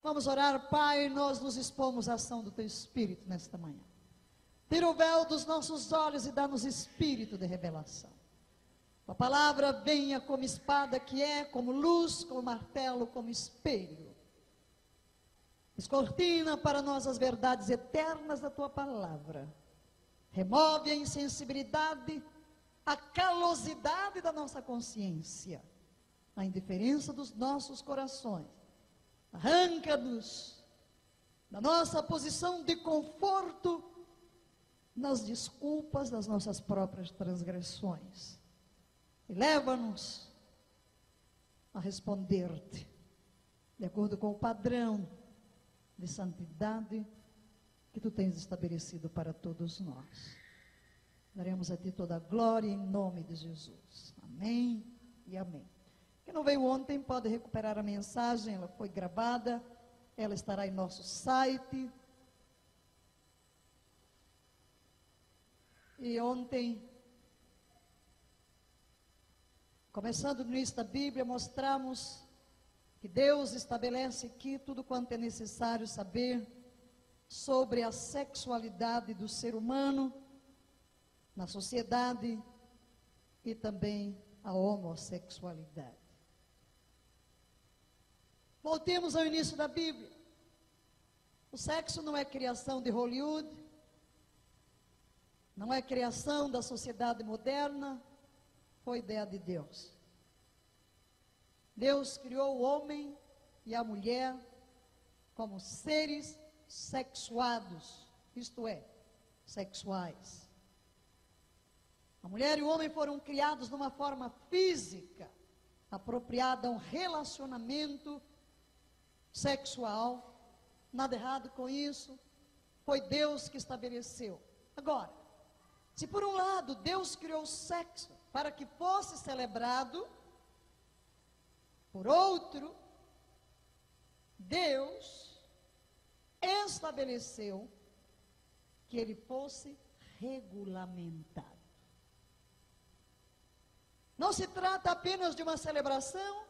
Vamos orar, Pai, nós nos expomos à ação do Teu Espírito nesta manhã. Tira o véu dos nossos olhos e dá-nos espírito de revelação. A palavra venha como espada que é, como luz, como martelo, como espelho. Descortina para nós as verdades eternas da Tua palavra. Remove a insensibilidade, a calosidade da nossa consciência, a indiferença dos nossos corações. Arranca-nos da nossa posição de conforto nas desculpas das nossas próprias transgressões. E leva-nos a responder-te de acordo com o padrão de santidade que Tu tens estabelecido para todos nós. Daremos a Ti toda a glória em nome de Jesus. Amém e amém. Quem não veio ontem pode recuperar a mensagem, ela foi gravada, ela estará em nosso site. E ontem, começando no início da Bíblia, mostramos que Deus estabelece aqui tudo quanto é necessário saber sobre a sexualidade do ser humano na sociedade e também a homossexualidade. Voltemos ao início da Bíblia. O sexo não é criação de Hollywood, não é criação da sociedade moderna, foi ideia de Deus. Deus criou o homem e a mulher como seres sexuados, isto é, sexuais. A mulher e o homem foram criados numa forma física, apropriada a um relacionamento sexual. Nada errado com isso, foi Deus que estabeleceu. Agora, se por um lado Deus criou o sexo para que fosse celebrado, por outro, Deus estabeleceu que ele fosse regulamentado. Não se trata apenas de uma celebração,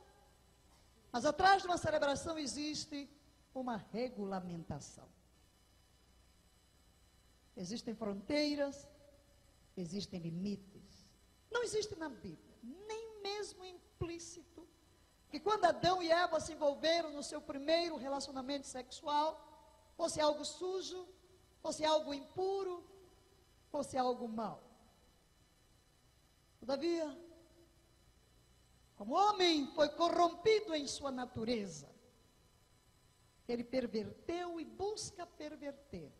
mas atrás de uma celebração existe uma regulamentação. Existem fronteiras, existem limites. Não existe na Bíblia, nem mesmo implícito, que quando Adão e Eva se envolveram no seu primeiro relacionamento sexual, fosse algo sujo, fosse algo impuro, fosse algo mau. Todavia, como o homem foi corrompido em sua natureza, ele perverteu e busca perverter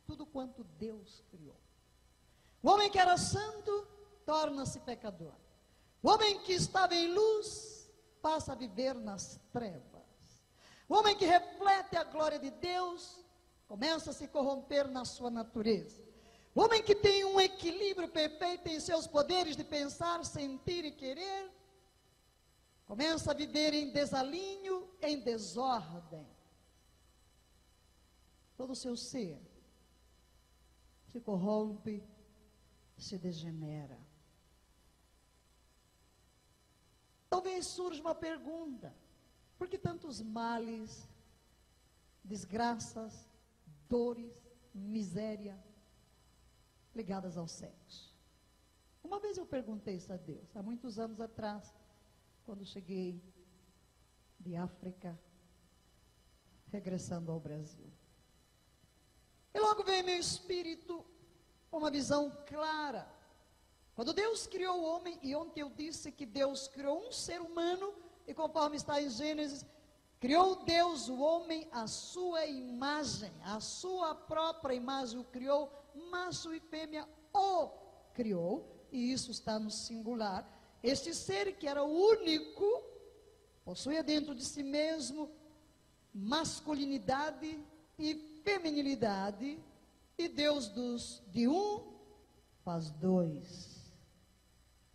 tudo quanto Deus criou. O homem que era santo torna-se pecador. O homem que estava em luz passa a viver nas trevas. O homem que reflete a glória de Deus começa a se corromper na sua natureza. O homem que tem um equilíbrio perfeito em seus poderes de pensar, sentir e querer, começa a viver em desalinho, em desordem. Todo o seu ser se corrompe, se degenera. Talvez surja uma pergunta: por que tantos males, desgraças, dores, miséria ligadas ao sexo? Uma vez eu perguntei isso a Deus, há muitos anos atrás, quando cheguei de África, regressando ao Brasil. E logo veio em meu espírito uma visão clara. Quando Deus criou o homem, e ontem eu disse que Deus criou um ser humano, e conforme está em Gênesis, criou Deus o homem à sua imagem, à sua própria imagem o criou, macho e fêmea o criou, e isso está no singular. Este ser que era o único, possuía dentro de si mesmo masculinidade e feminilidade, e Deus de um faz dois.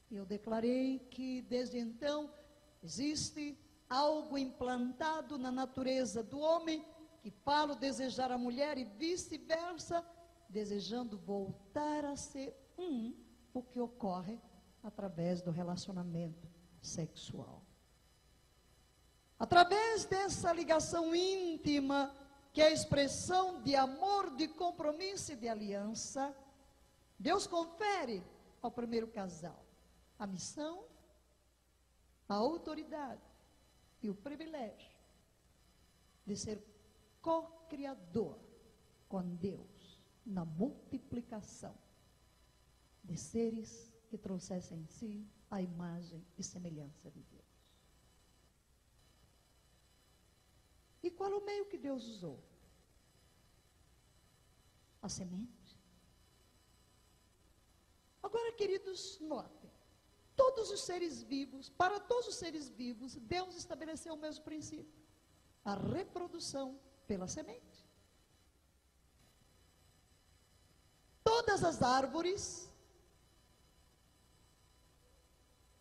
E eu declarei que desde então existe algo implantado na natureza do homem que fala o desejar a mulher e vice-versa, desejando voltar a ser um, o que ocorre através do relacionamento sexual. Através dessa ligação íntima, que é a expressão de amor, de compromisso e de aliança, Deus confere ao primeiro casal a missão, a autoridade e o privilégio de ser co-criador com Deus na multiplicação de seres que trouxessem em si a imagem e semelhança de Deus. E qual o meio que Deus usou? A semente. Agora, queridos, notem, todos os seres vivos, para todos os seres vivos, Deus estabeleceu o mesmo princípio: a reprodução pela semente. Todas as árvores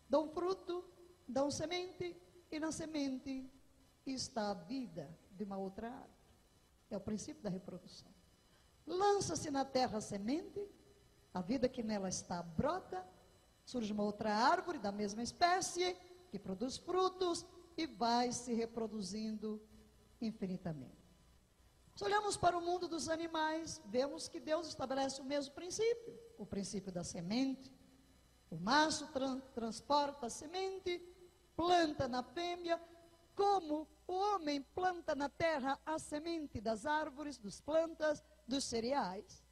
dão fruto, dão semente, e na semente está a vida de uma outra árvore. É o princípio da reprodução. Lança-se na terra a semente, a vida que nela está brota, surge uma outra árvore da mesma espécie, que produz frutos e vai se reproduzindo infinitamente. Se olhamos para o mundo dos animais, vemos que Deus estabelece o mesmo princípio, o princípio da semente. O macho transporta a semente, planta na fêmea, como o homem planta na terra a semente das árvores, das plantas, dos cereais.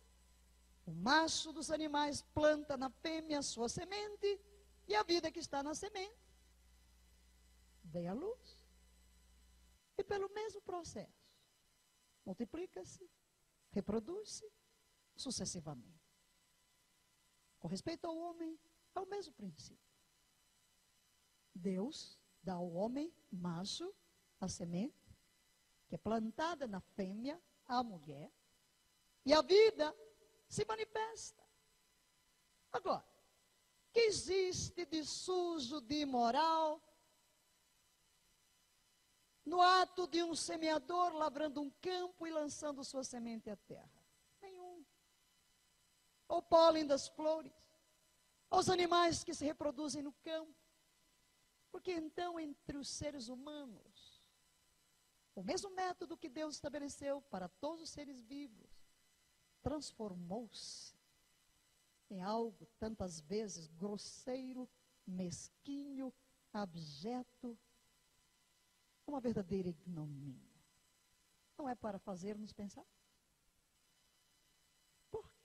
O macho dos animais planta na fêmea a sua semente, e a vida que está na semente vem à luz. E pelo mesmo processo, multiplica-se, reproduz-se, sucessivamente. Com respeito ao homem, é o mesmo princípio. Deus dá ao homem, macho, a semente, que é plantada na fêmea, a mulher, e a vida se manifesta. Agora, o que existe de sujo, de imoral, no ato de um semeador lavrando um campo e lançando sua semente à terra? Nenhum. O pólen das flores, os animais que se reproduzem no campo. Porque então, entre os seres humanos, o mesmo método que Deus estabeleceu para todos os seres vivos, transformou-se em algo tantas vezes grosseiro, mesquinho, abjeto, uma verdadeira ignomínia. Não é para fazer-nos pensar? Por quê?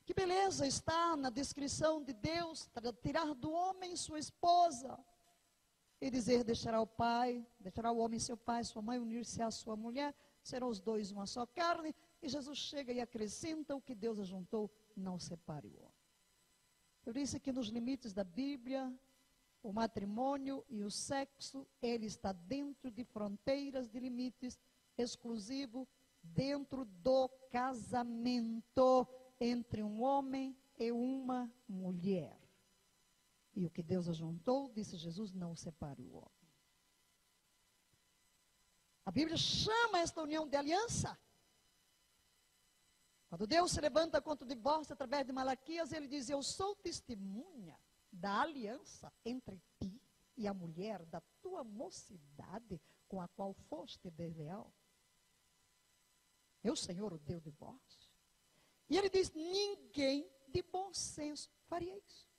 Que beleza está na descrição de Deus, tirar do homem sua esposa e dizer: deixará o pai, deixará o homem seu pai, sua mãe, unir-se à sua mulher, serão os dois uma só carne. E Jesus chega e acrescenta: o que Deus ajuntou, não separe o homem. Eu disse que nos limites da Bíblia, o matrimônio e o sexo, ele está dentro de fronteiras, de limites exclusivos, dentro do casamento entre um homem e uma mulher. E o que Deus ajuntou, disse Jesus, não separe o homem. A Bíblia chama esta união de aliança. Quando Deus se levanta contra o divórcio através de Malaquias, ele diz: eu sou testemunha da aliança entre ti e a mulher da tua mocidade, com a qual foste desleal. Eu, Senhor, odeio o divórcio. E ele diz: ninguém de bom senso faria isso.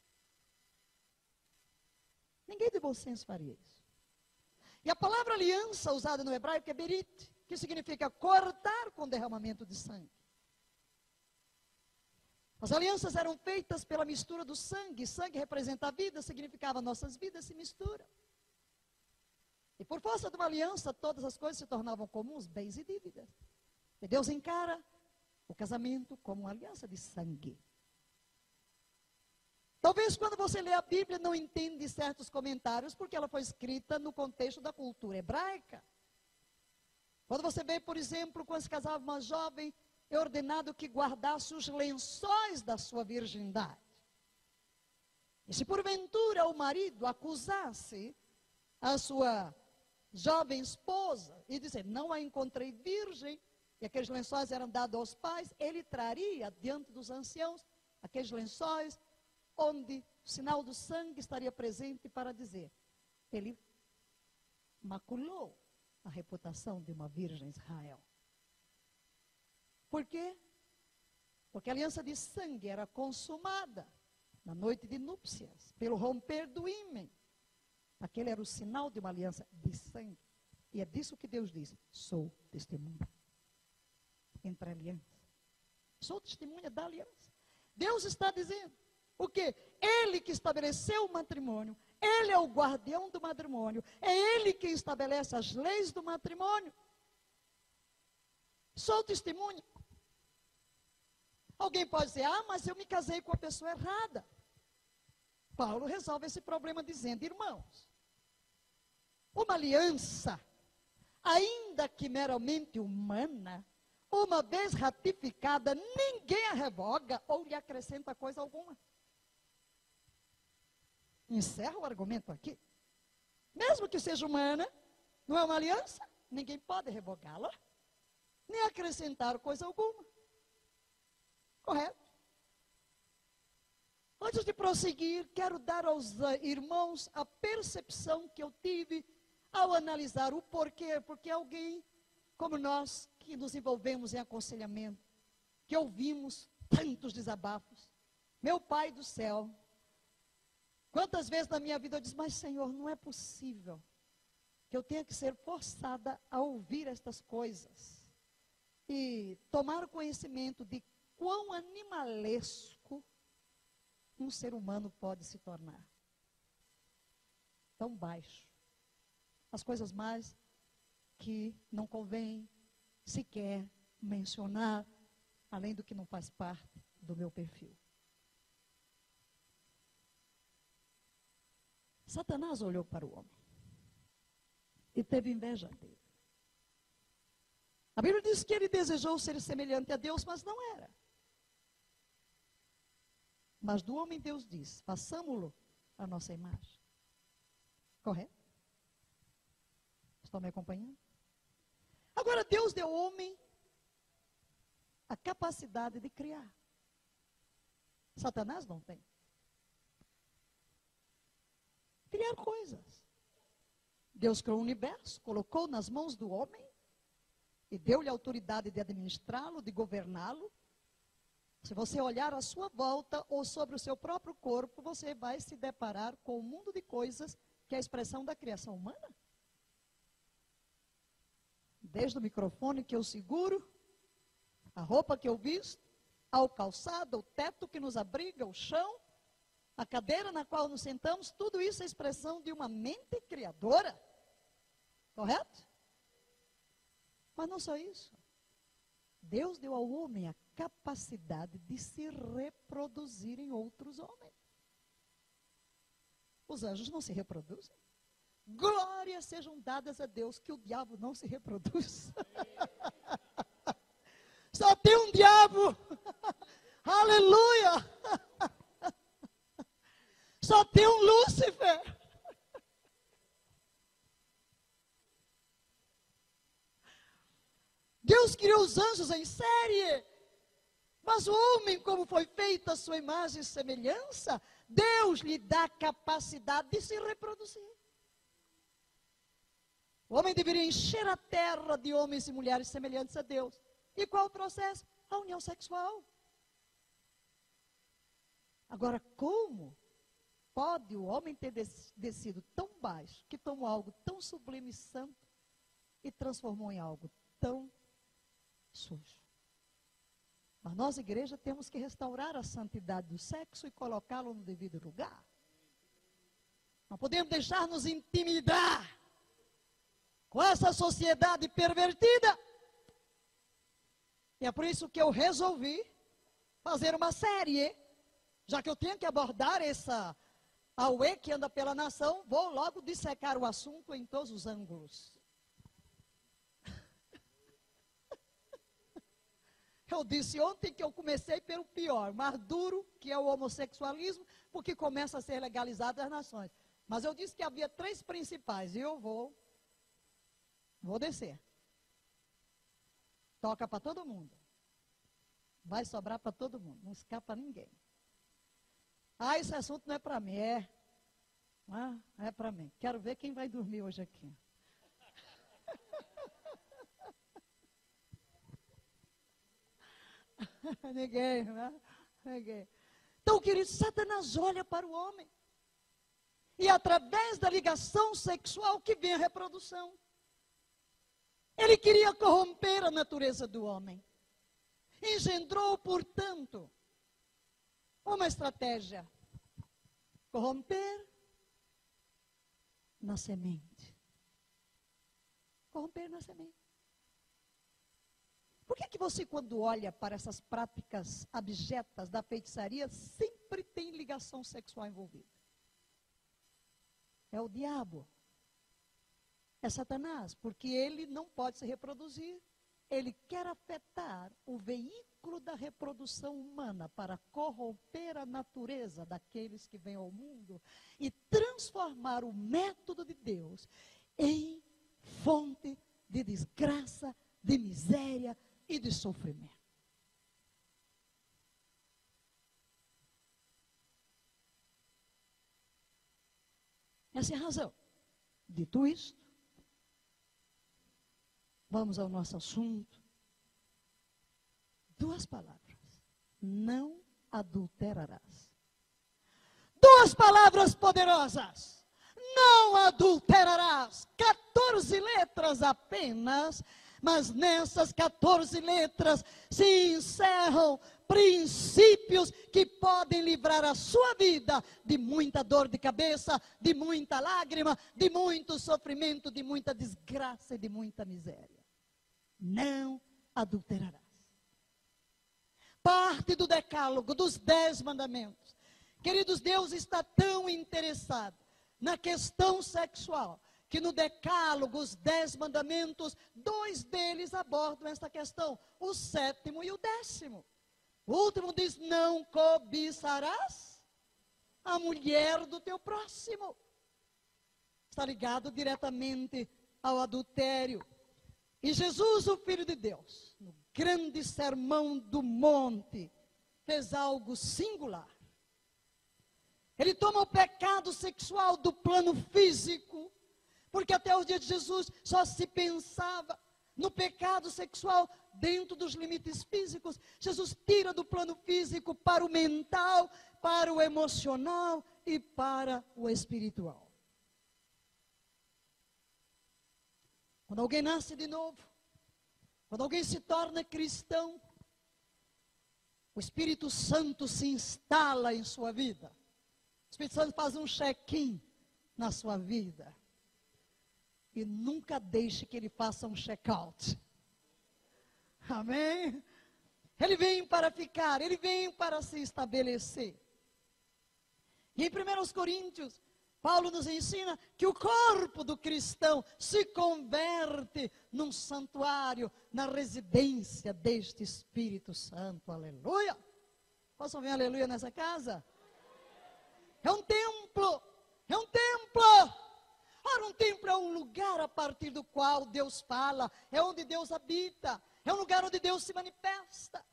Ninguém de bom senso faria isso. E a palavra aliança usada no hebraico é berit, que significa cortar com derramamento de sangue. As alianças eram feitas pela mistura do sangue. Sangue representa a vida, significava nossas vidas se misturam. E por força de uma aliança, todas as coisas se tornavam comuns, bens e dívidas. E Deus encara o casamento como uma aliança de sangue. Talvez quando você lê a Bíblia não entende certos comentários, porque ela foi escrita no contexto da cultura hebraica. Quando você vê, por exemplo, quando se casava uma jovem, é ordenado que guardasse os lençóis da sua virgindade. E se porventura o marido acusasse a sua jovem esposa e dizer: não a encontrei virgem, e aqueles lençóis eram dados aos pais, ele traria diante dos anciãos aqueles lençóis, onde o sinal do sangue estaria presente para dizer, ele maculou a reputação de uma virgem Israel. Por quê? Porque a aliança de sangue era consumada na noite de núpcias, pelo romper do ímen. Aquele era o sinal de uma aliança de sangue. E é disso que Deus diz, sou testemunha entre a aliança. Sou testemunha da aliança. Deus está dizendo, o quê? Ele que estabeleceu o matrimônio, ele é o guardião do matrimônio, é ele que estabelece as leis do matrimônio. Sou testemunha. Alguém pode dizer, mas eu me casei com a pessoa errada. Paulo resolve esse problema dizendo, irmãos, uma aliança, ainda que meramente humana, uma vez ratificada, ninguém a revoga ou lhe acrescenta coisa alguma. Encerra o argumento aqui. Mesmo que seja humana, não é uma aliança, ninguém pode revogá-la, nem acrescentar coisa alguma. Correto? Antes de prosseguir, quero dar aos irmãos a percepção que eu tive ao analisar o porquê. Porque alguém como nós, que nos envolvemos em aconselhamento, que ouvimos tantos desabafos, meu Pai do céu, quantas vezes na minha vida eu disse, mas Senhor, não é possível que eu tenha que ser forçada a ouvir estas coisas e tomar conhecimento de quão animalesco um ser humano pode se tornar. Tão baixo. As coisas mais que não convém sequer mencionar, além do que não faz parte do meu perfil. Satanás olhou para o homem e teve inveja dele. A Bíblia diz que ele desejou ser semelhante a Deus, mas não era. Mas do homem Deus diz, façamo-lo a nossa imagem. Correto? Estão me acompanhando? Agora Deus deu ao homem a capacidade de criar. Satanás não tem. Criar coisas. Deus criou o universo, colocou nas mãos do homem e deu-lhe a autoridade de administrá-lo, de governá-lo. Se você olhar à sua volta ou sobre o seu próprio corpo, você vai se deparar com um mundo de coisas que é a expressão da criação humana. Desde o microfone que eu seguro, a roupa que eu visto, ao calçado, o teto que nos abriga, o chão, a cadeira na qual nos sentamos, tudo isso é expressão de uma mente criadora. Correto? Mas não só isso. Deus deu ao homem a capacidade de se reproduzir em outros homens. Os anjos não se reproduzem. Glórias sejam dadas a Deus que o diabo não se reproduz. Só tem um diabo. Aleluia. Só tem um Lúcifer. Deus criou os anjos em série. Mas o homem, como foi feito a sua imagem e semelhança, Deus lhe dá a capacidade de se reproduzir. O homem deveria encher a terra de homens e mulheres semelhantes a Deus. E qual o processo? A união sexual. Agora, como pode o homem ter descido tão baixo, que tomou algo tão sublime e santo, e transformou em algo tão sujo? Mas nós, igreja, temos que restaurar a santidade do sexo e colocá-lo no devido lugar. Não podemos deixar nos intimidar com essa sociedade pervertida. E é por isso que eu resolvi fazer uma série, já que eu tenho que abordar essa auê que anda pela nação, vou logo dissecar o assunto em todos os ângulos. Eu disse ontem que eu comecei pelo pior, mais duro, que é o homossexualismo, porque começa a ser legalizado nas nações. Mas eu disse que havia 3 principais, e eu vou descer. Toca para todo mundo. Vai sobrar para todo mundo, não escapa ninguém. Ah, esse assunto não é para mim, é para mim. Quero ver quem vai dormir hoje aqui. Ninguém, né? Ninguém. Então, querido, Satanás olha para o homem. E através da ligação sexual que vem a reprodução. Ele queria corromper a natureza do homem. Engendrou, portanto, uma estratégia. Corromper na semente. Corromper na semente. Por que você, quando olha para essas práticas abjetas da feitiçaria, sempre tem ligação sexual envolvida? É o diabo. É Satanás, porque ele não pode se reproduzir. Ele quer afetar o veículo da reprodução humana para corromper a natureza daqueles que vêm ao mundo e transformar o método de Deus em fonte de desgraça, de miséria e de sofrimento. Essa é a razão. Dito isto, vamos ao nosso assunto. 2 palavras. Não adulterarás. 2 palavras poderosas. Não adulterarás. 14 letras apenas, mas nessas 14 letras se encerram princípios que podem livrar a sua vida de muita dor de cabeça, de muita lágrima, de muito sofrimento, de muita desgraça e de muita miséria. Não adulterarás. Parte do decálogo, dos 10 mandamentos. Queridos, Deus está tão interessado na questão sexual, que no decálogo, os 10 mandamentos, 2 deles abordam esta questão, o 7º e o 10º. O último diz, não cobiçarás a mulher do teu próximo. Está ligado diretamente ao adultério. E Jesus, o Filho de Deus, no grande sermão do monte, fez algo singular. Ele toma o pecado sexual do plano físico, porque até o dia de Jesus só se pensava no pecado sexual dentro dos limites físicos. Jesus tira do plano físico para o mental, para o emocional e para o espiritual. Quando alguém nasce de novo, quando alguém se torna cristão, o Espírito Santo se instala em sua vida. O Espírito Santo faz um check-in na sua vida. E nunca deixe que ele faça um check-out. Amém? Ele vem para ficar, ele vem para se estabelecer. E em 1 Coríntios, Paulo nos ensina que o corpo do cristão se converte num santuário, na residência deste Espírito Santo. Aleluia! Posso ouvir aleluia nessa casa? É um templo, é um templo. Ora, um templo é um lugar a partir do qual Deus fala, é onde Deus habita, é um lugar onde Deus se manifesta.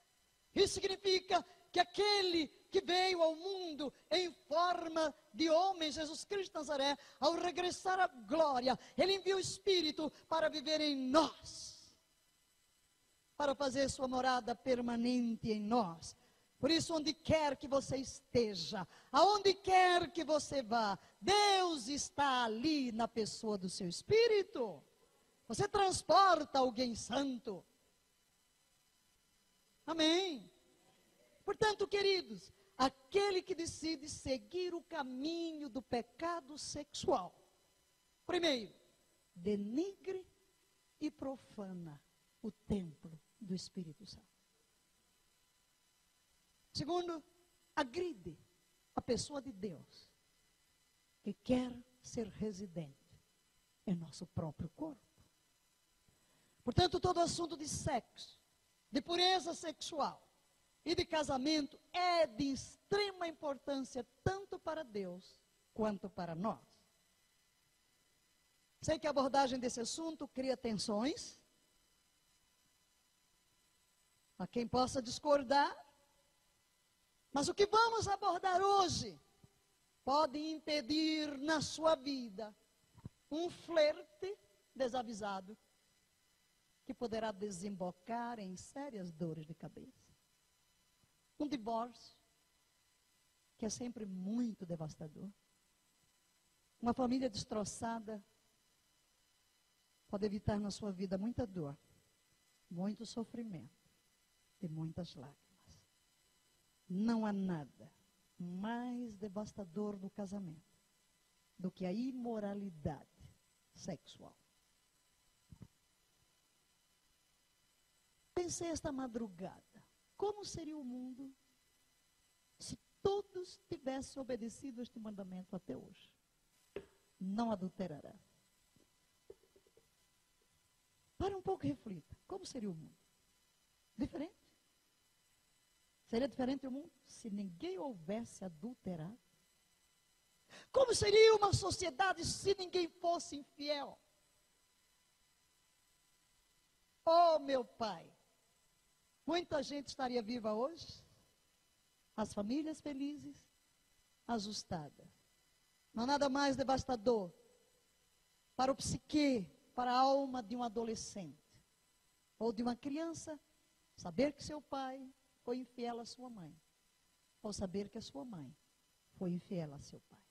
Isso significa que aquele que veio ao mundo em forma de homem, Jesus Cristo de Nazaré, ao regressar à glória, Ele envia o Espírito para viver em nós, para fazer sua morada permanente em nós. Por isso, onde quer que você esteja, aonde quer que você vá, Deus está ali na pessoa do seu Espírito. Você transporta alguém santo. Amém. Portanto, queridos, aquele que decide seguir o caminho do pecado sexual, primeiro, denigre e profana o templo do Espírito Santo. Segundo, agride a pessoa de Deus, que quer ser residente em nosso próprio corpo. Portanto, todo assunto de sexo, de pureza sexual e de casamento é de extrema importância tanto para Deus quanto para nós. Sei que a abordagem desse assunto cria tensões, Há quem possa discordar, mas o que vamos abordar hoje pode impedir na sua vida um flerte desavisado que poderá desembocar em sérias dores de cabeça. Um divórcio que é sempre muito devastador. Uma família destroçada pode evitar na sua vida muita dor, muito sofrimento e muitas lágrimas. Não há nada mais devastador no casamento do que a imoralidade sexual. Pensei esta madrugada, como seria o mundo se todos tivessem obedecido este mandamento até hoje? Não adulterarás. Para um pouco e reflita, como seria o mundo? Diferente? Seria diferente o mundo se ninguém houvesse adulterado? Como seria uma sociedade se ninguém fosse infiel? Oh, meu Pai, muita gente estaria viva hoje, as famílias felizes, ajustadas. Não há nada mais devastador para o psique, para a alma de um adolescente ou de uma criança, saber que seu pai foi infiel à sua mãe, ou saber que a sua mãe foi infiel a seu pai.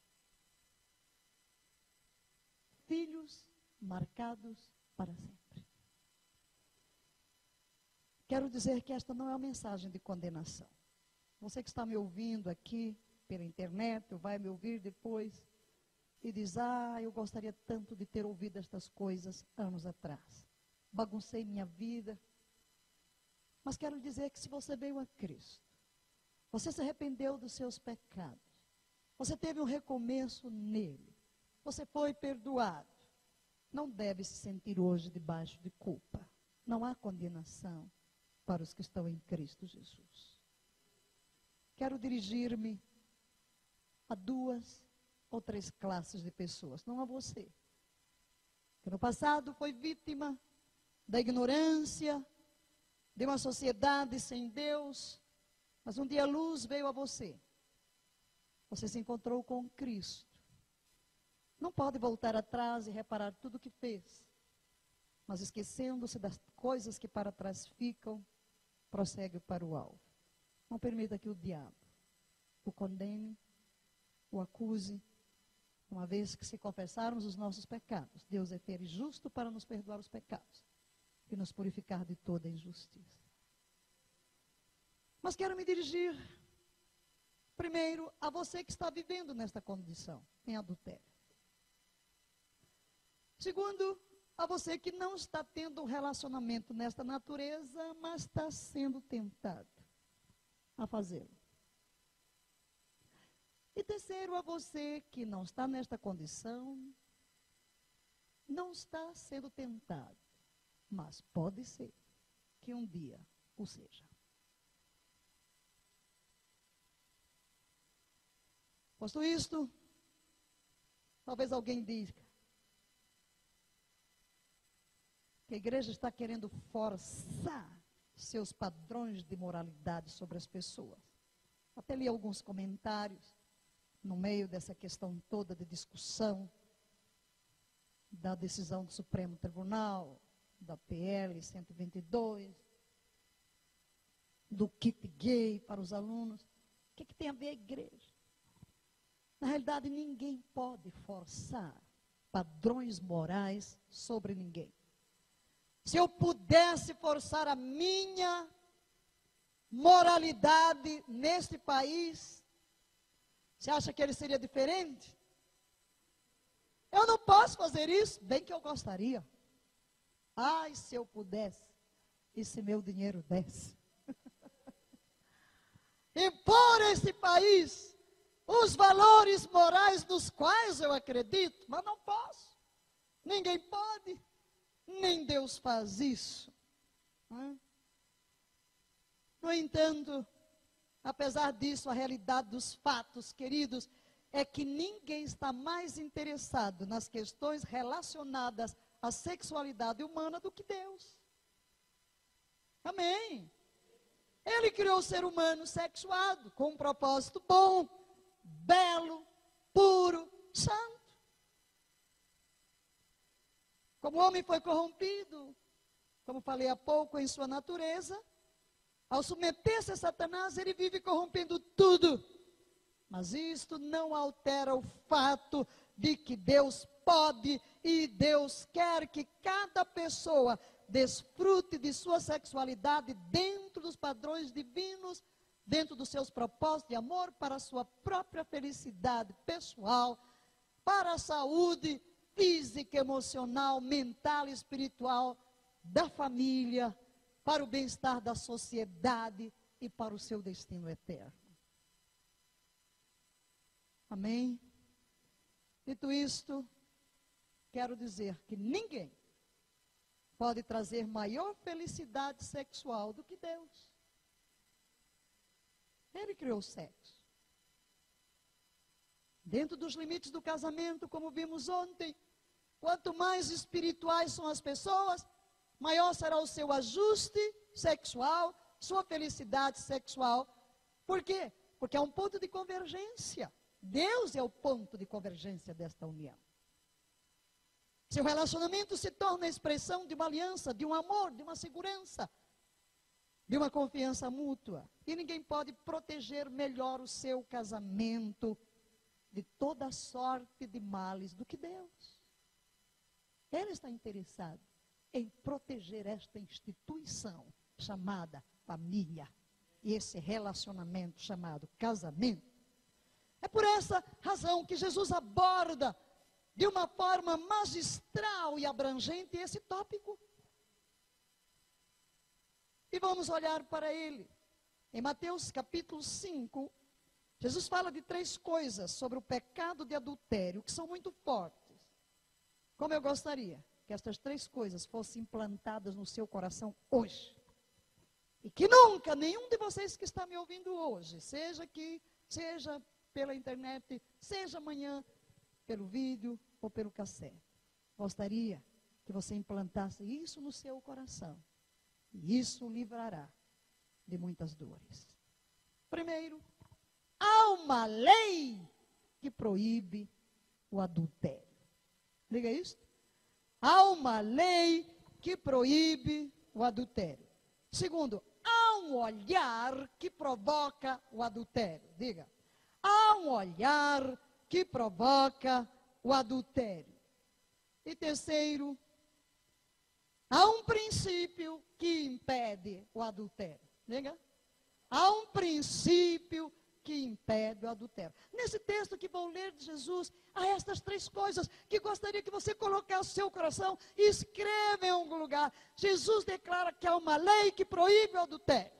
Filhos marcados para sempre. Quero dizer que esta não é uma mensagem de condenação. Você que está me ouvindo aqui pela internet, ou vai me ouvir depois, e diz, eu gostaria tanto de ter ouvido estas coisas anos atrás. Baguncei minha vida. Mas quero dizer que se você veio a Cristo, você se arrependeu dos seus pecados, você teve um recomeço nele, você foi perdoado, não deve se sentir hoje debaixo de culpa. Não há condenação para os que estão em Cristo Jesus. Quero dirigir-me a 2 ou 3 classes de pessoas, não a você, que no passado foi vítima da ignorância, de uma sociedade sem Deus, mas um dia a luz veio a você. Você se encontrou com Cristo. Não pode voltar atrás e reparar tudo o que fez, mas esquecendo-se das coisas que para trás ficam, prossegue para o alvo. Não permita que o diabo o condene, o acuse, uma vez que se confessarmos os nossos pecados, Deus é fiel e justo para nos perdoar os pecados e nos purificar de toda injustiça. Mas quero me dirigir primeiro a você que está vivendo nesta condição, em adultério. Segundo, a você que não está tendo um relacionamento nesta natureza, mas está sendo tentado a fazê-lo. E terceiro, a você que não está nesta condição, não está sendo tentado, mas pode ser que um dia o seja. Posto isto, talvez alguém diga que a igreja está querendo forçar seus padrões de moralidade sobre as pessoas. Até li alguns comentários no meio dessa questão toda de discussão da decisão do Supremo Tribunal, da PL 122, do kit gay para os alunos. O que tem a ver a igreja? Na realidade, ninguém pode forçar padrões morais sobre ninguém. Se eu pudesse forçar a minha moralidade neste país, você acha que ele seria diferente? Eu não posso fazer isso, bem que eu gostaria. Ai, se eu pudesse, e se meu dinheiro desse. Impor a esse país os valores morais nos quais eu acredito, mas não posso. Ninguém pode, nem Deus faz isso. No entanto, apesar disso, a realidade dos fatos, queridos, é que ninguém está mais interessado nas questões relacionadas à sexualidade humana do que Deus. Amém. Ele criou o ser humano sexuado, com um propósito bom, belo, puro, santo. Como o homem foi corrompido, como falei há pouco, em sua natureza, ao submeter-se a Satanás, ele vive corrompendo tudo. Mas isto não altera o fato de que Deus pode e Deus quer que cada pessoa desfrute de sua sexualidade dentro dos padrões divinos, dentro dos seus propósitos de amor para a sua própria felicidade pessoal, para a saúde física, emocional, mental e espiritual da família, para o bem-estar da sociedade e para o seu destino eterno. Amém? Dito isto, quero dizer que ninguém pode trazer maior felicidade sexual do que Deus. Ele criou o sexo. Dentro dos limites do casamento, como vimos ontem, quanto mais espirituais são as pessoas, maior será o seu ajuste sexual, sua felicidade sexual. Por quê? Porque é um ponto de convergência. Deus é o ponto de convergência desta união. Seu relacionamento se torna a expressão de uma aliança, de um amor, de uma segurança, de uma confiança mútua. E ninguém pode proteger melhor o seu casamento de toda sorte de males do que Deus. Ele está interessado em proteger esta instituição chamada família e esse relacionamento chamado casamento. É por essa razão que Jesus aborda de uma forma magistral e abrangente esse tópico. E vamos olhar para ele. Em Mateus capítulo 5, Jesus fala de 3 coisas sobre o pecado de adultério, que são muito fortes. Como eu gostaria que estas 3 coisas fossem implantadas no seu coração hoje. E que nunca, nenhum de vocês que está me ouvindo hoje, seja aqui, seja pela internet, seja amanhã, pelo vídeo ou pelo cassete. Gostaria que você implantasse isso no seu coração. E isso o livrará de muitas dores. Primeiro, há uma lei que proíbe o adultério. Liga isso? Há uma lei que proíbe o adultério. Segundo, há um olhar que provoca o adultério. Diga. Há um olhar que provoca o adultério. E terceiro, há um princípio que impede o adultério. Diga. Há um princípio que impede o adultério. Nesse texto que vou ler de Jesus, há estas 3 coisas que gostaria que você colocasse no seu coração e escreva em algum lugar. Jesus declara que há uma lei que proíbe o adultério.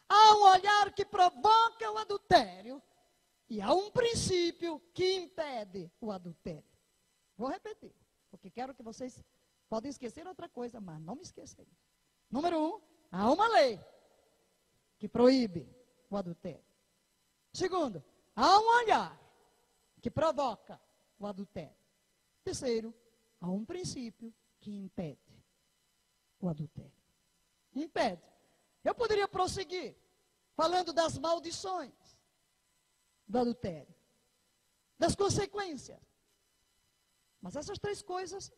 Há um olhar que provoca o adultério. E há um princípio que impede o adultério. Vou repetir, porque quero que vocês podem esquecer outra coisa, mas não me esqueçam. Número 1, há uma lei que proíbe o adultério. Segundo, há um olhar que provoca o adultério. Terceiro, há um princípio que impede o adultério. Impede. Eu poderia prosseguir falando das maldições do adultério, das consequências. Mas essas 3 coisas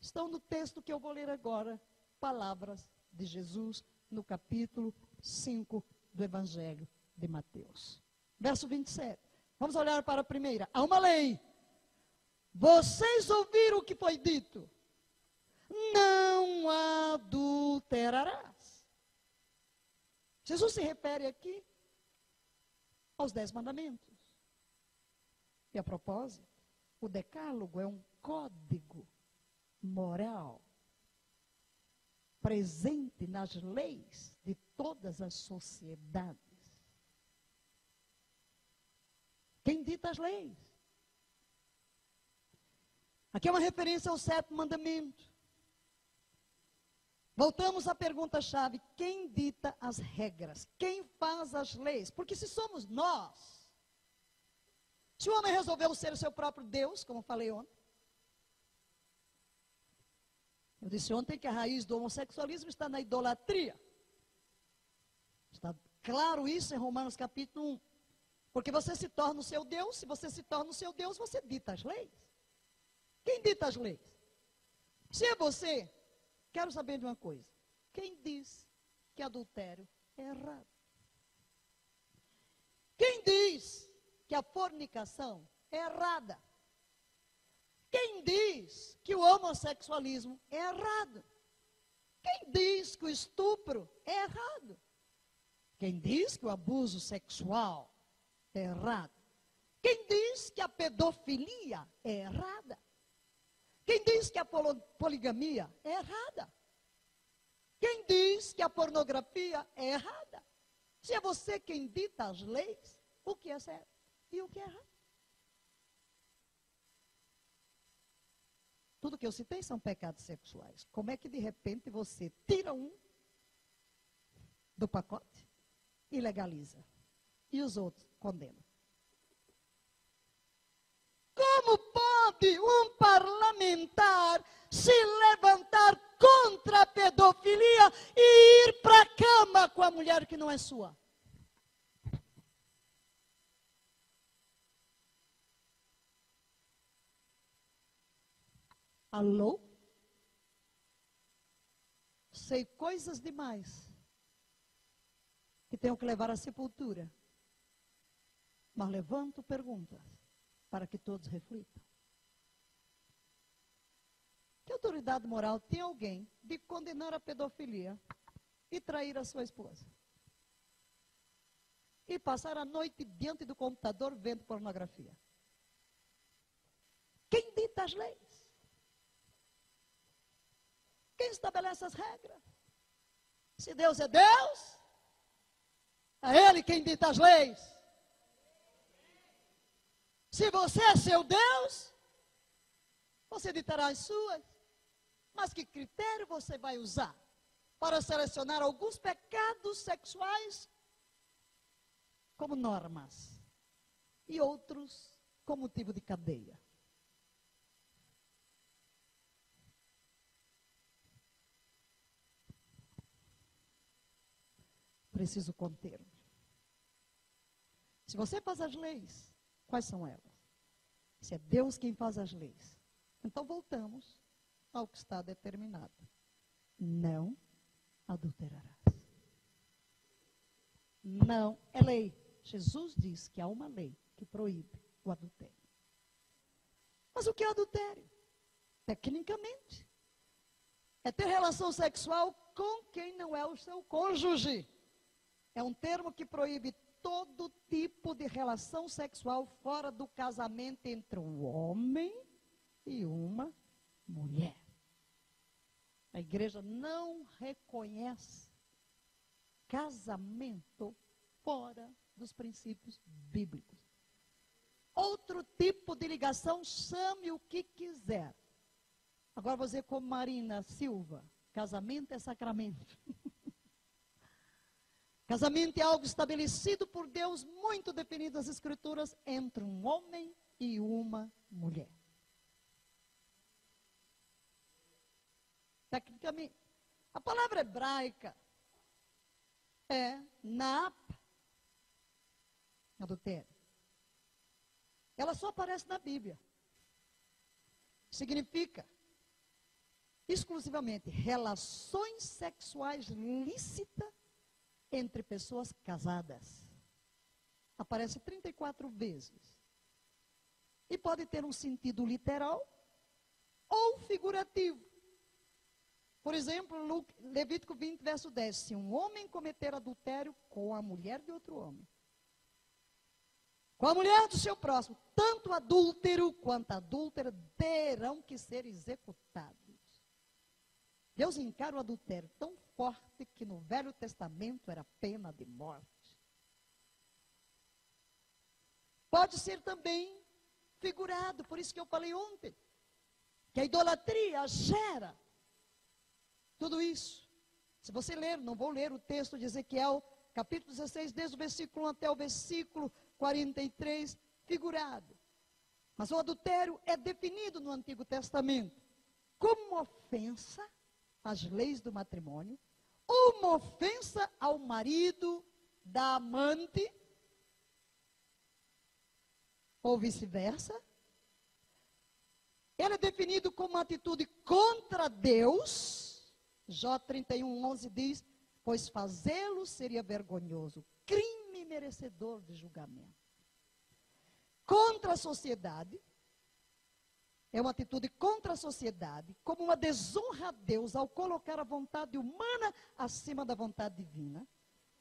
estão no texto que eu vou ler agora, palavras de Jesus, no capítulo 5 do Evangelho de Mateus. Verso 27. Vamos olhar para a primeira. Há uma lei. Vocês ouviram o que foi dito? Não adulterarás. Jesus se refere aqui aos 10 mandamentos. E a propósito, o decálogo é um código moral presente nas leis de todas as sociedades. Quem dita as leis? Aqui é uma referência ao 7º mandamento. Voltamos à pergunta-chave: quem dita as regras? Quem faz as leis? Porque se somos nós, se o homem resolveu ser o seu próprio Deus, como falei ontem, eu disse ontem que a raiz do homossexualismo está na idolatria. Está claro isso em Romanos capítulo 1. Porque você se torna o seu Deus, se você se torna o seu Deus, você dita as leis. Quem dita as leis? Se é você, quero saber de uma coisa. Quem diz que adultério é errado? Quem diz que a fornicação é errada? Quem diz que o homossexualismo é errado? Quem diz que o estupro é errado? Quem diz que o abuso sexual é errado? Quem diz que a pedofilia é errada? Quem diz que a poligamia é errada? Quem diz que a pornografia é errada? Se é você quem dita as leis, o que é certo e o que é errado? Tudo que eu citei são pecados sexuais. Como é que de repente você tira um do pacote e legaliza? E os outros condenam? Como pode um parlamentar se levantar contra a pedofilia e ir para a cama com a mulher que não é sua? Alô? Sei coisas demais que tenho que levar à sepultura. Mas levanto perguntas para que todos reflitam. Que autoridade moral tem alguém de condenar a pedofilia e trair a sua esposa? E passar a noite diante do computador vendo pornografia? Quem dita as leis? Quem estabelece as regras? Se Deus é Deus, é Ele quem dita as leis. Se você é seu Deus, você ditará as suas. Mas que critério você vai usar para selecionar alguns pecados sexuais como normas e outros como motivo de cadeia? Preciso conter-me. Se você faz as leis, quais são elas? Se é Deus quem faz as leis, então voltamos ao que está determinado. Não adulterarás. Não é lei. Jesus diz que há uma lei que proíbe o adultério. Mas o que é adultério? Tecnicamente, é ter relação sexual com quem não é o seu cônjuge. É um termo que proíbe todo tipo de relação sexual fora do casamento entre um homem e uma mulher. A igreja não reconhece casamento fora dos princípios bíblicos. Outro tipo de ligação, chame o que quiser. Agora vou dizer como Marina Silva, casamento é sacramento. Casamento é algo estabelecido por Deus, muito definido nas Escrituras, entre um homem e uma mulher. Tecnicamente, a palavra hebraica é naap, adultério. Ela só aparece na Bíblia. Significa exclusivamente relações sexuais lícitas entre pessoas casadas. Aparece 34 vezes. E pode ter um sentido literal ou figurativo. Por exemplo, Levítico 20, verso 10. Se um homem cometer adultério com a mulher de outro homem, com a mulher do seu próximo, tanto adúltero quanto adúltera terão que ser executados. Deus encara o adultério tão forte que no Velho Testamento era pena de morte. Pode ser também figurado, por isso que eu falei ontem, que a idolatria gera tudo isso. Se você ler, não vou ler o texto de Ezequiel, capítulo 16, desde o versículo 1 até o versículo 43, figurado. Mas o adultério é definido no Antigo Testamento como uma ofensa às leis do matrimônio, uma ofensa ao marido da amante, ou vice-versa. Ele é definido como uma atitude contra Deus. Jó 31:11 diz: pois fazê-lo seria vergonhoso, crime merecedor de julgamento. Contra a sociedade, é uma atitude contra a sociedade, como uma desonra a Deus ao colocar a vontade humana acima da vontade divina.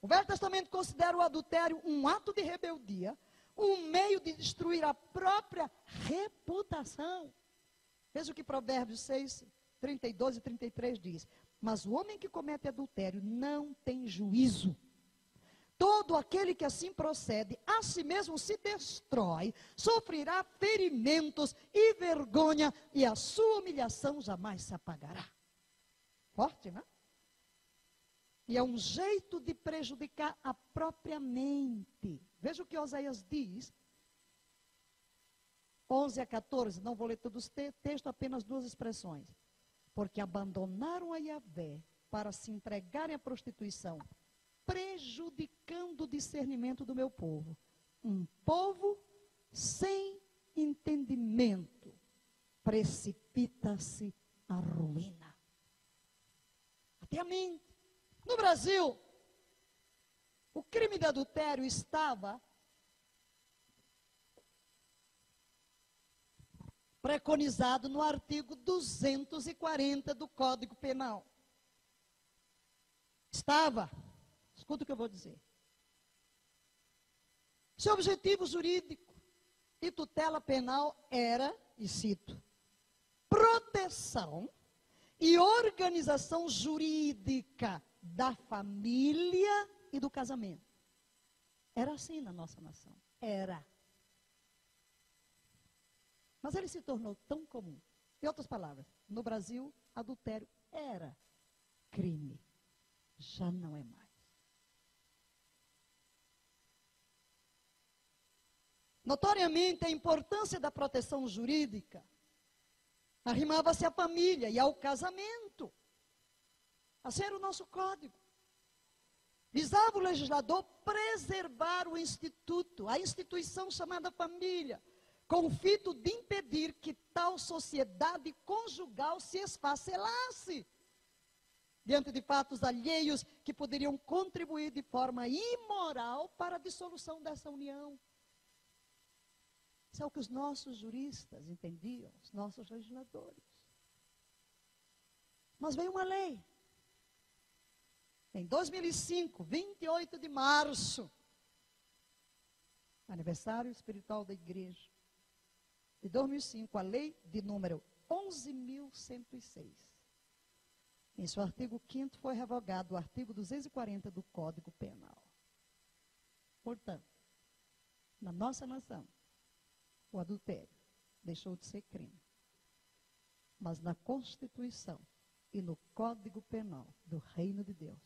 O Velho Testamento considera o adultério um ato de rebeldia, um meio de destruir a própria reputação. Veja o que Provérbios 6, 32 e 33 diz: mas o homem que comete adultério não tem juízo. Todo aquele que assim procede, a si mesmo se destrói, sofrerá ferimentos e vergonha, e a sua humilhação jamais se apagará. Forte, não é? E é um jeito de prejudicar a própria mente. Veja o que Oséias diz, 11 a 14, não vou ler todos os textos, apenas duas expressões. Porque abandonaram a Yahvé para se entregarem à prostituição, prejudicando o discernimento do meu povo. Um povo sem entendimento precipita-se à ruína. Até a mente. No Brasil, o crime de adultério estava preconizado no artigo 240 do Código Penal. Estava. Escuta o que eu vou dizer. Seu objetivo jurídico e tutela penal era, e cito, proteção e organização jurídica da família e do casamento. Era assim na nossa nação. Era. Mas ele se tornou tão comum. Em outras palavras, no Brasil, adultério era crime. Já não é mais. Notoriamente, a importância da proteção jurídica arrimava-se à família e ao casamento. Assim era o nosso código. Visava o legislador preservar o instituto, a instituição chamada família, com o fito de impedir que tal sociedade conjugal se esfacelasse diante de fatos alheios que poderiam contribuir de forma imoral para a dissolução dessa união. Isso é o que os nossos juristas entendiam, os nossos legisladores. Mas veio uma lei. Em 2005, 28 de março, aniversário espiritual da igreja. De 2005, a lei de número 11.106. Em seu artigo 5º foi revogado o artigo 240 do Código Penal. Portanto, na nossa nação, o adultério deixou de ser crime. Mas na Constituição e no Código Penal do Reino de Deus,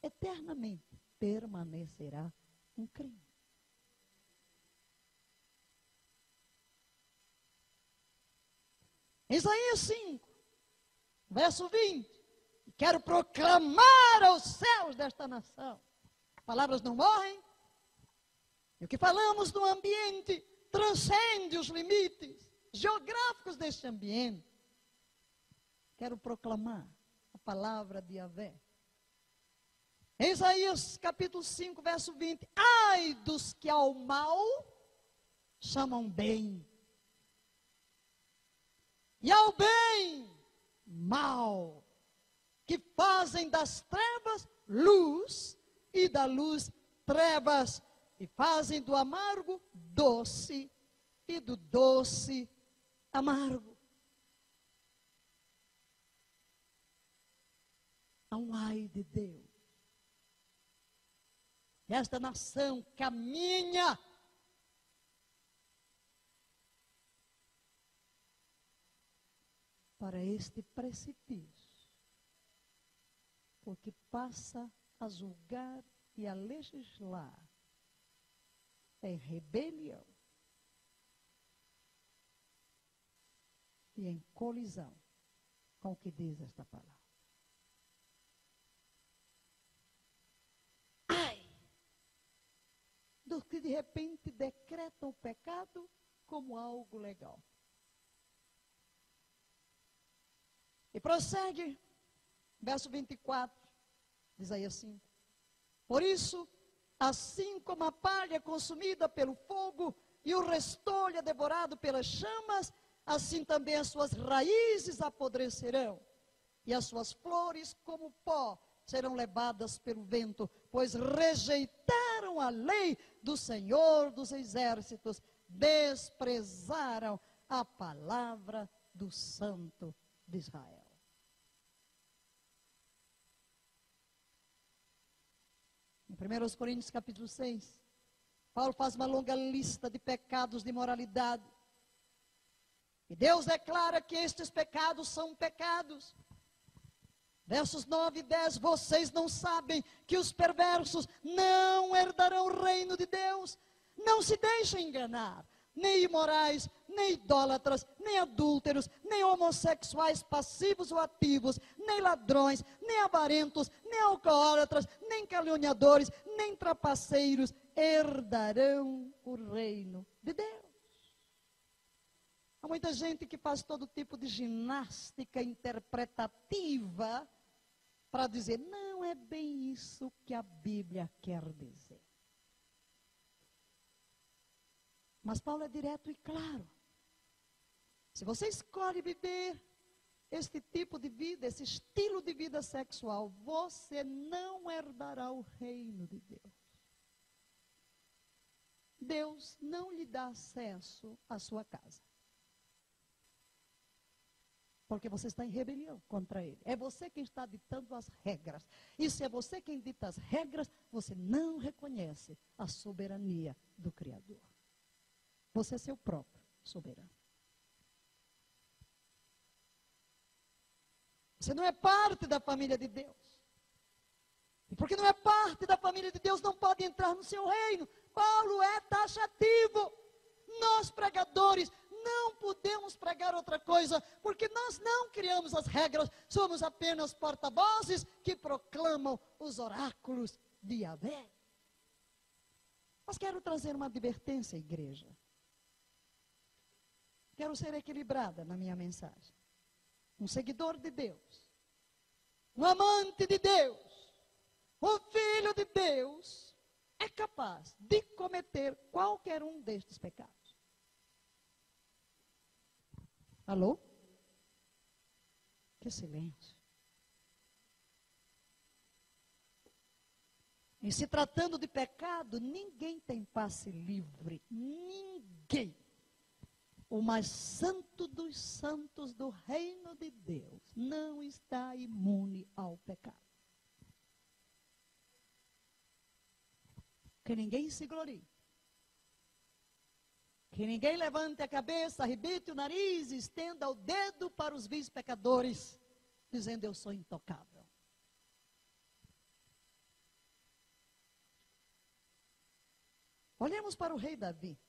eternamente permanecerá um crime. Isaías 5, verso 20. Quero proclamar aos céus desta nação. Palavras não morrem. E o que falamos no ambiente transcende os limites geográficos deste ambiente. Quero proclamar a palavra de Yahvé. Isaías capítulo 5, verso 20. Ai dos que ao mal chamam bem, e ao bem mal, que fazem das trevas luz e da luz trevas, e fazem do amargo doce e do doce amargo. Há um ai de Deus. Esta nação caminha para este precipício, porque passa a julgar e a legislar em rebelião e em colisão com o que diz esta palavra. dos que de repente decretam o pecado como algo legal. E prossegue, verso 24, diz aí assim: por isso, assim como a palha é consumida pelo fogo e o restolho é devorado pelas chamas, assim também as suas raízes apodrecerão, e as suas flores, como pó, serão levadas pelo vento, pois rejeitaram a lei do Senhor dos exércitos, desprezaram a palavra do Santo de Israel. Em 1 Coríntios capítulo 6, Paulo faz uma longa lista de pecados de imoralidade. E Deus declara que estes pecados são pecados. Versos 9 e 10, vocês não sabem que os perversos não herdarão o reino de Deus? Não se deixem enganar. Nem imorais, nem idólatras, nem adúlteros, nem homossexuais passivos ou ativos, nem ladrões, nem avarentos, nem alcoólatras, nem caluniadores, nem trapaceiros herdarão o reino de Deus. Há muita gente que faz todo tipo de ginástica interpretativa para dizer, não é bem isso que a Bíblia quer dizer. Mas Paulo é direto e claro. Se você escolhe viver este tipo de vida, esse estilo de vida sexual, você não herdará o reino de Deus. Deus não lhe dá acesso à sua casa. Porque você está em rebelião contra ele. É você quem está ditando as regras. E se é você quem dita as regras, você não reconhece a soberania do Criador. Você é seu próprio soberano. Você não é parte da família de Deus. E porque não é parte da família de Deus, não pode entrar no seu reino. Paulo é taxativo. Nós, pregadores, não podemos pregar outra coisa, porque nós não criamos as regras, somos apenas porta-vozes que proclamam os oráculos de Yahvé. Mas quero trazer uma advertência à igreja. Quero ser equilibrada na minha mensagem. Um seguidor de Deus, um amante de Deus, um filho de Deus, é capaz de cometer qualquer um destes pecados. Alô? Que silêncio. E se tratando de pecado, ninguém tem passe livre. Ninguém. O mais santo dos santos do reino de Deus não está imune ao pecado. Que ninguém se glorie. Que ninguém levante a cabeça, arrebite o nariz e estenda o dedo para os vis pecadores, dizendo eu sou intocável. Olhemos para o rei Davi.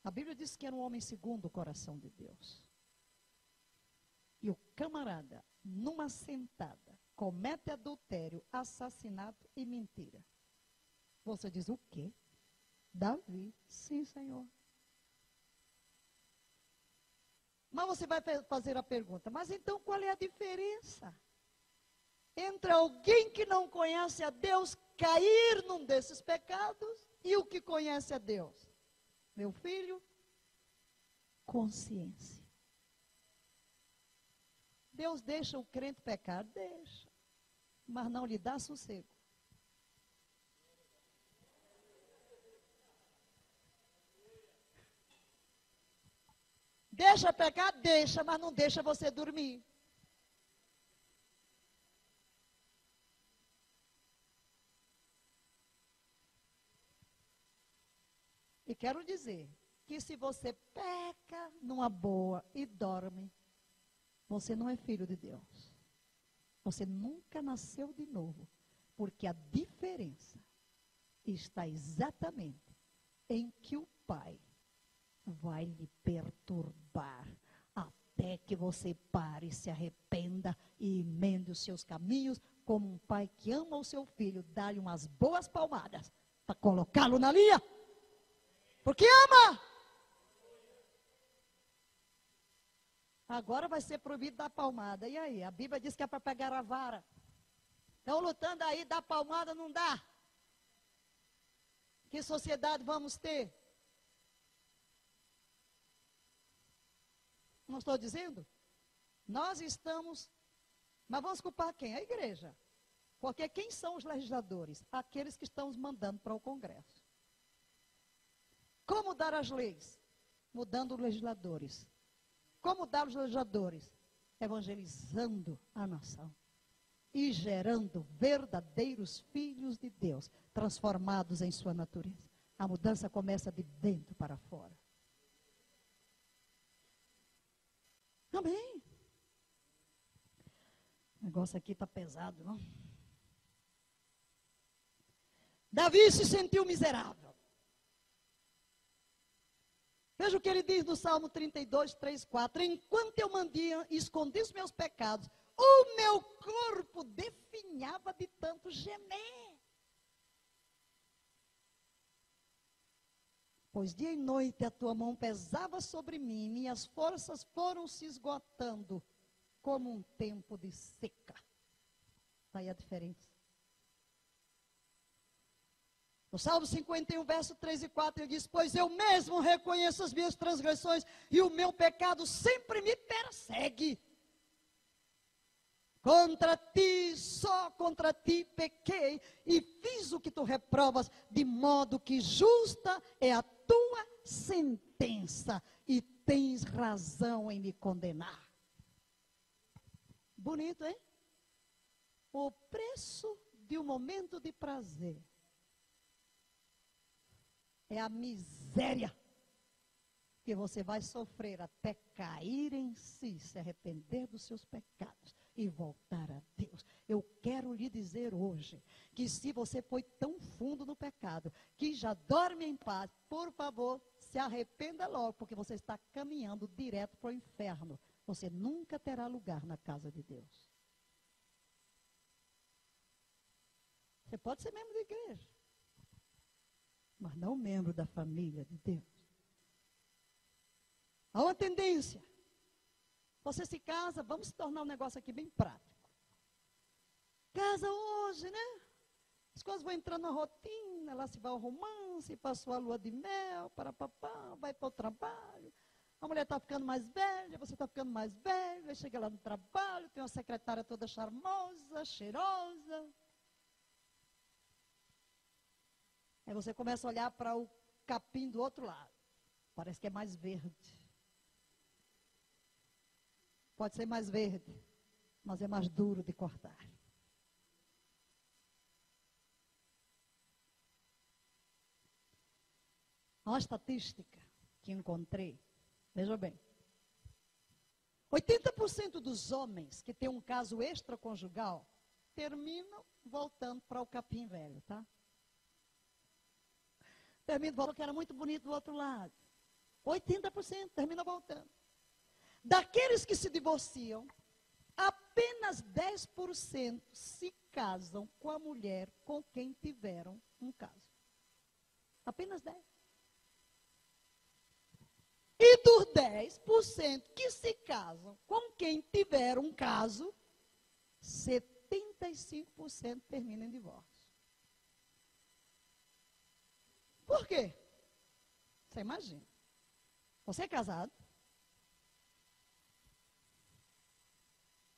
A Bíblia diz que era um homem segundo o coração de Deus. E o camarada, numa sentada, comete adultério, assassinato e mentira. Você diz o quê? Davi, sim, Senhor. Mas você vai fazer a pergunta, mas então qual é a diferença entre alguém que não conhece a Deus cair num desses pecados e o que conhece a Deus? Meu filho, consciência. Deus deixa o crente pecar? Deixa. Mas não lhe dá sossego. Deixa pecar? Deixa, mas não deixa você dormir. E quero dizer que se você peca numa boa e dorme, você não é filho de Deus. Você nunca nasceu de novo. Porque a diferença está exatamente em que o Pai vai lhe perturbar até que você pare, se arrependa e emende os seus caminhos, como um pai que ama o seu filho, dá-lhe umas boas palmadas para colocá-lo na linha Porque ama. Agora vai ser proibido dar palmada. E aí? A Bíblia diz que é para pegar a vara. Estão lutando aí, dar palmada não dá. Que sociedade vamos ter? Não estou dizendo? Nós estamos... Mas vamos culpar quem? A igreja. Porque quem são os legisladores? Aqueles que estão os mandando para o Congresso. Como mudar as leis? Mudando os legisladores. Como mudar os legisladores? Evangelizando a nação. E gerando verdadeiros filhos de Deus, transformados em sua natureza. A mudança começa de dentro para fora. Amém. O negócio aqui está pesado, não? Davi se sentiu miserável. Veja o que ele diz no Salmo 32, 3, 4. Enquanto eu mandia e escondi os meus pecados, o meu corpo definhava de tanto gemer. Pois dia e noite a tua mão pesava sobre mim, minhas forças foram se esgotando, como um tempo de seca. Está aí a diferença. No Salmo 51, verso 3 e 4, ele diz: pois eu mesmo reconheço as minhas transgressões e o meu pecado sempre me persegue. Contra ti, só contra ti pequei e fiz o que tu reprovas, de modo que justa é a tua sentença e tens razão em me condenar. Bonito, hein? O preço de um momento de prazer é a miséria que você vai sofrer até cair em si, se arrepender dos seus pecados e voltar a Deus. Eu quero lhe dizer hoje que se você foi tão fundo no pecado que já dorme em paz, por favor, se arrependa logo, porque você está caminhando direto para o inferno. Você nunca terá lugar na casa de Deus. Você pode ser membro da igreja, mas não membro da família de Deus. Há uma tendência. Você se casa, vamos se tornar um negócio aqui bem prático. Casa hoje, né? As coisas vão entrando na rotina, lá se vai ao romance, passou a lua de mel, para papá, vai para o trabalho. A mulher está ficando mais velha, você está ficando mais velha, chega lá no trabalho, tem uma secretária toda charmosa, cheirosa. Aí você começa a olhar para o capim do outro lado. Parece que é mais verde. Pode ser mais verde, mas é mais duro de cortar. Há uma estatística que encontrei. Veja bem. 80% dos homens que têm um caso extraconjugal terminam voltando para o capim velho, tá? Termina voltando, que era muito bonito do outro lado. 80% termina voltando. Daqueles que se divorciam, apenas 10% se casam com a mulher com quem tiveram um caso. Apenas 10%. E dos 10% que se casam com quem tiveram um caso, 75% terminam em divórcio. Por quê? Você imagina. Você é casado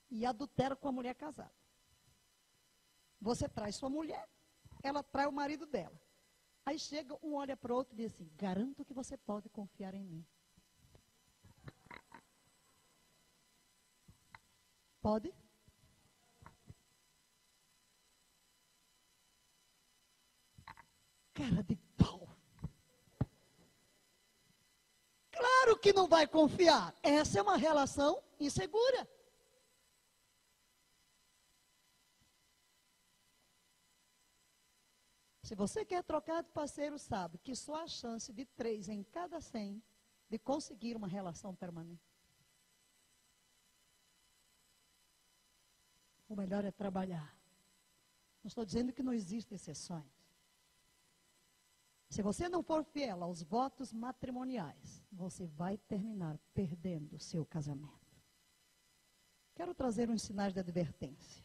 e adultera com a mulher casada. Você traz sua mulher, ela trai o marido dela. Aí chega um, olha para o outro e diz assim: garanto que você pode confiar em mim. Pode? Cara de pau. Claro que não vai confiar. Essa é uma relação insegura. Se você quer trocar de parceiro, sabe que só há chance de 3 em cada 100 de conseguir uma relação permanente. O melhor é trabalhar. Não estou dizendo que não existem exceções. Se você não for fiel aos votos matrimoniais, você vai terminar perdendo o seu casamento. Quero trazer uns sinais de advertência.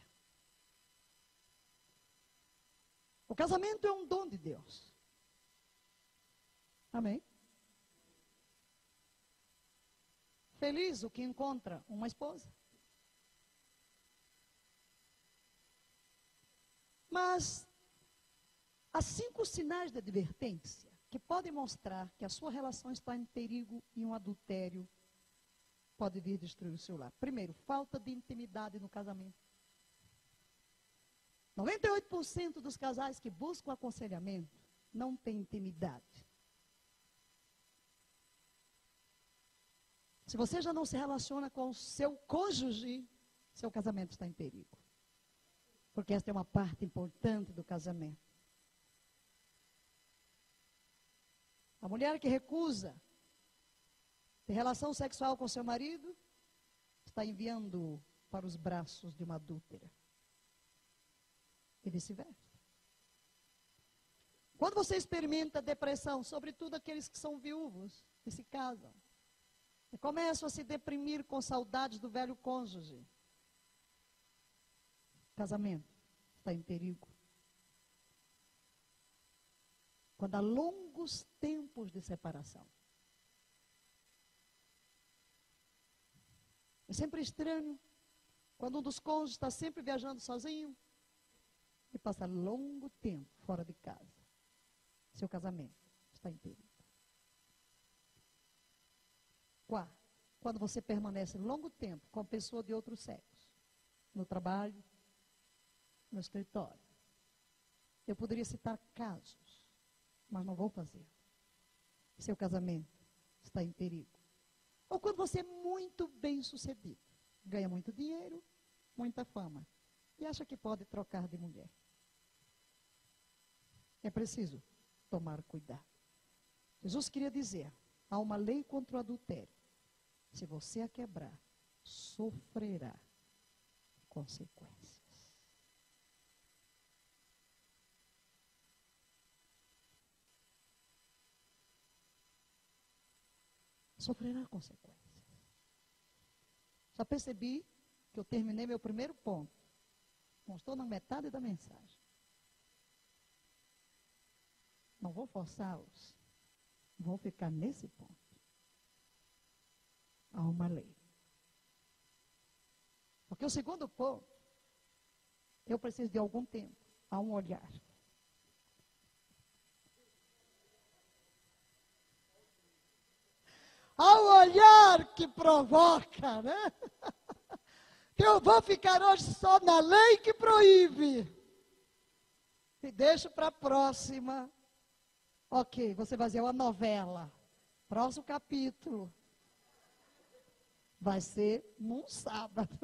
O casamento é um dom de Deus. Amém? Feliz o que encontra uma esposa. Mas há 5 sinais de advertência que podem mostrar que a sua relação está em perigo e um adultério pode vir destruir o seu lar. Primeiro, falta de intimidade no casamento. 98% dos casais que buscam aconselhamento não têm intimidade. Se você já não se relaciona com o seu cônjuge, seu casamento está em perigo. Porque esta é uma parte importante do casamento. A mulher que recusa ter relação sexual com seu marido, está enviando-o para os braços de uma adúltera. E vice-versa. Quando você experimenta depressão, sobretudo aqueles que são viúvos, que se casam, e começam a se deprimir com saudades do velho cônjuge, casamento está em perigo. Quando há longos tempos de separação. É sempre estranho quando um dos cônjuges está sempre viajando sozinho e passa longo tempo fora de casa. Seu casamento está em perigo. 4. Quando você permanece longo tempo com pessoa de outro sexo, no trabalho, no escritório. Eu poderia citar casos, mas não vou fazer. Seu casamento está em perigo. Ou quando você é muito bem sucedido, ganha muito dinheiro, muita fama, e acha que pode trocar de mulher. É preciso tomar cuidado. Jesus queria dizer, há uma lei contra o adultério. Se você a quebrar, sofrerá consequências. Sofrerá consequências. Já percebi que eu terminei meu primeiro ponto. Não estou na metade da mensagem. Não vou forçá-los. Vou ficar nesse ponto. Há uma lei. Porque o segundo ponto, eu preciso de algum tempo. Há um olhar. Há um olhar que provoca, né? Eu vou ficar hoje só na lei que proíbe. E deixo para a próxima. Ok, você vai fazer uma novela. Próximo capítulo. Vai ser num sábado.